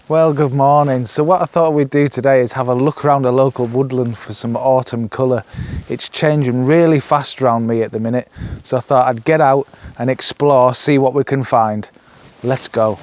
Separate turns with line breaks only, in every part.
Well, good morning. So what I thought we'd do today is have a look around a local woodland for some autumn colour. It's changing really fast around me at the minute, so I thought I'd get out and explore, see what we can find. Let's go.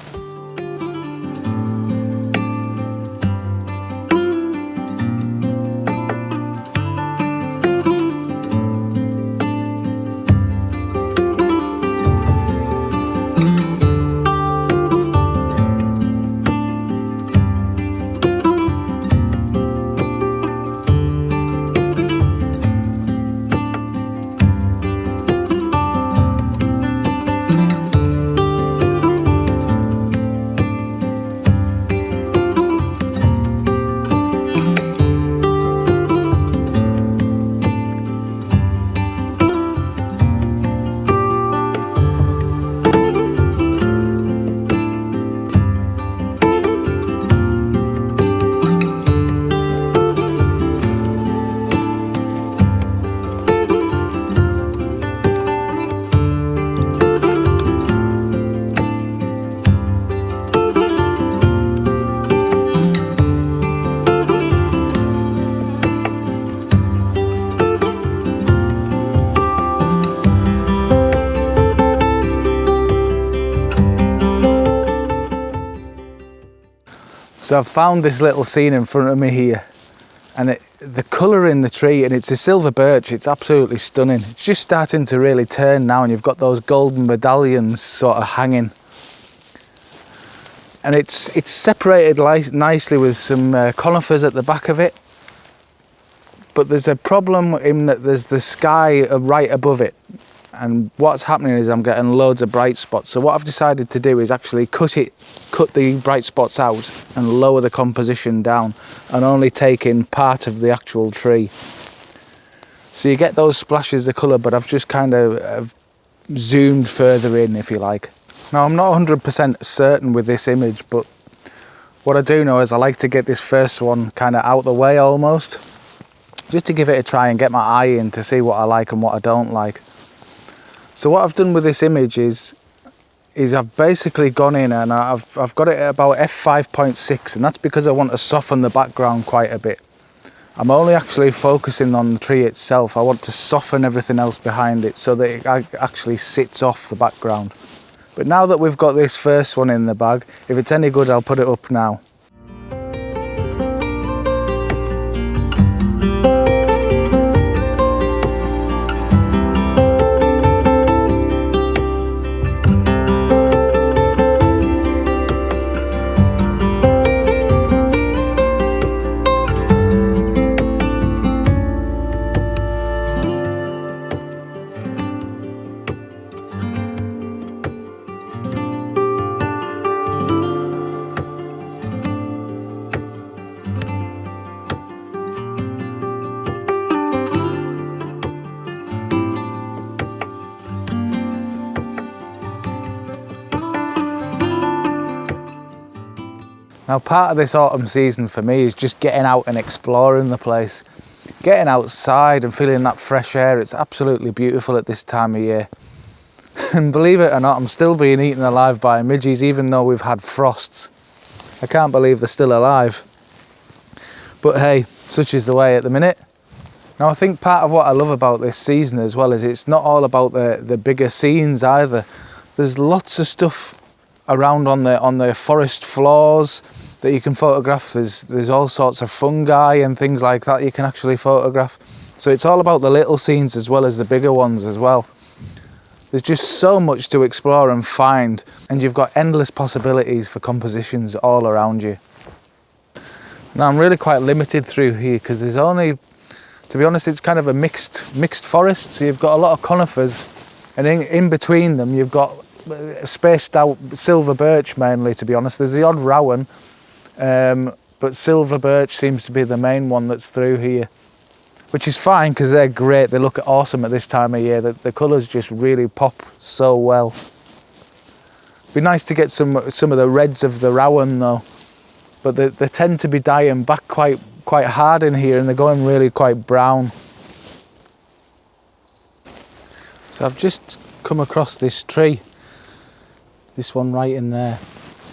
So I've found this little scene in front of me here, and the colour in the tree, and it's a silver birch, it's absolutely stunning. It's just starting to really turn now, and you've got those golden medallions sort of hanging. And it's separated nicely with some conifers at the back of it. But there's a problem in that there's the sky right above it. And what's happening is I'm getting loads of bright spots. So what I've decided to do is actually cut the bright spots out and lower the composition down and only take in part of the actual tree. So you get those splashes of colour, but I've just kind of zoomed further in, if you like. Now I'm not 100% certain with this image, but what I do know is I like to get this first one kind of out the way almost, just to give it a try and get my eye in to see what I like and what I don't like. So what I've done with this image is I've basically gone in and I've got it at about f5.6, and that's because I want to soften the background quite a bit. I'm only actually focusing on the tree itself. I want to soften everything else behind it so that it actually sits off the background. But now that we've got this first one in the bag, if it's any good, I'll put it up now. Now part of this autumn season for me is just getting out and exploring the place. Getting outside and feeling that fresh air. It's absolutely beautiful at this time of year. And believe it or not, I'm still being eaten alive by midges even though we've had frosts. I can't believe they're still alive. But hey, such is the way at the minute. Now I think part of what I love about this season as well is it's not all about the bigger scenes either. There's lots of stuff around on the forest floors that you can photograph. There's all sorts of fungi and things like that you can actually photograph. So it's all about the little scenes as well as the bigger ones as well. There's just so much to explore and find, and you've got endless possibilities for compositions all around you. Now I'm really quite limited through here because there's only, to be honest, it's kind of a mixed forest. So you've got a lot of conifers, and in between them you've got spaced out silver birch mainly, to be honest. There's the odd rowan, but silver birch seems to be the main one that's through here, which is fine because they're great. They look awesome at this time of year. The colours just really pop so well. Be nice to get some of the reds of the rowan though, but they tend to be dying back quite hard in here, and they're going really quite brown. So I've just come across this tree, this one right in there.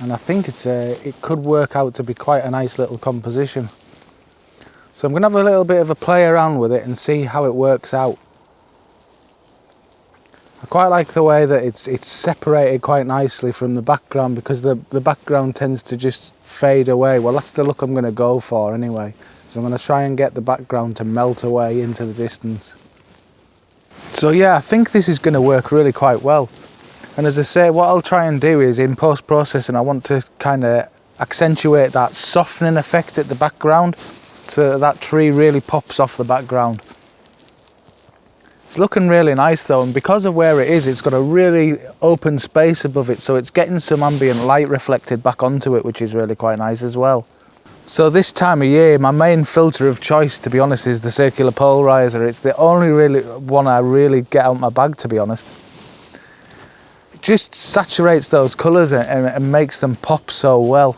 and I think it could work out to be quite a nice little composition. So I'm going to have a little bit of a play around with it and see how it works out. I quite like the way that it's separated quite nicely from the background, because the background tends to just fade away. Well, that's the look I'm going to go for anyway. So I'm going to try and get the background to melt away into the distance. So yeah, I think this is going to work really quite well. And as I say, what I'll try and do is in post-processing, I want to kind of accentuate that softening effect at the background so that tree really pops off the background. It's looking really nice though, and because of where it is, it's got a really open space above it, so it's getting some ambient light reflected back onto it, which is really quite nice as well. So this time of year, my main filter of choice, to be honest, is the circular polarizer. It's the only really one I really get out my bag, to be honest. It just saturates those colours and makes them pop so well.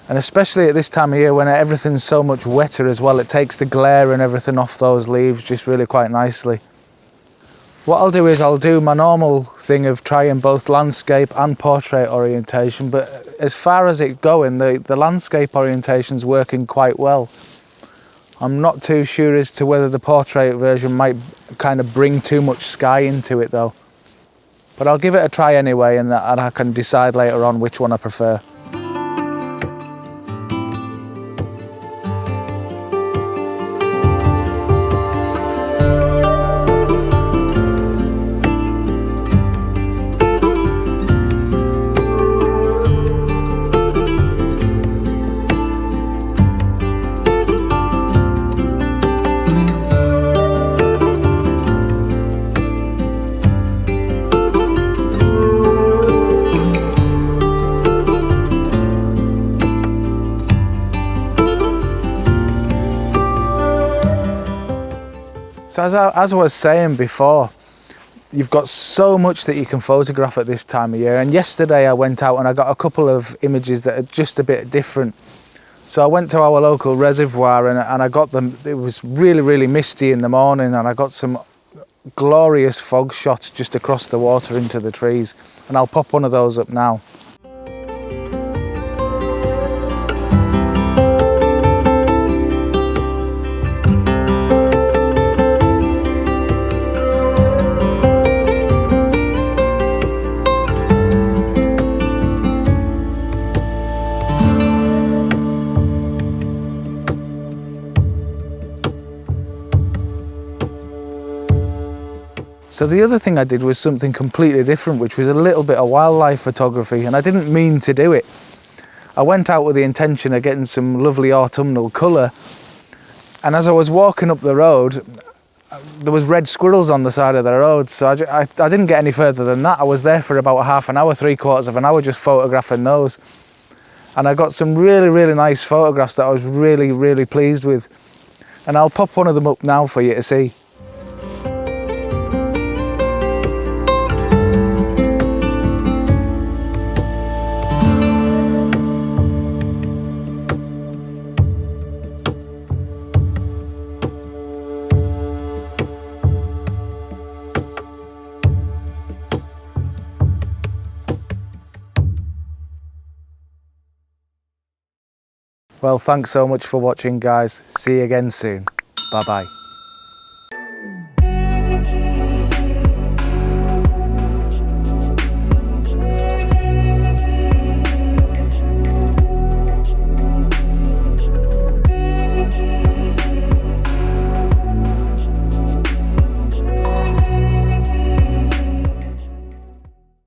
And especially at this time of year when everything's so much wetter as well, it takes the glare and everything off those leaves just really quite nicely. What I'll do is I'll do my normal thing of trying both landscape and portrait orientation, but as far as it's going, the landscape orientation's working quite well. I'm not too sure as to whether the portrait version might kind of bring too much sky into it though. But I'll give it a try anyway, and I can decide later on which one I prefer. So as I was saying before, you've got so much that you can photograph at this time of year. And yesterday I went out and I got a couple of images that are just a bit different. So I went to our local reservoir and I got them. It was really, really misty in the morning, and I got some glorious fog shots just across the water into the trees. And I'll pop one of those up now. So the other thing I did was something completely different, which was a little bit of wildlife photography, and I didn't mean to do it. I went out with the intention of getting some lovely autumnal colour, and as I was walking up the road, there was red squirrels on the side of the road, so I didn't get any further than that. I was there for about half an hour, 3/4 of an hour just photographing those. And I got some really, really nice photographs that I was really, really pleased with. And I'll pop one of them up now for you to see. Well, thanks so much for watching, guys. See you again soon. Bye bye.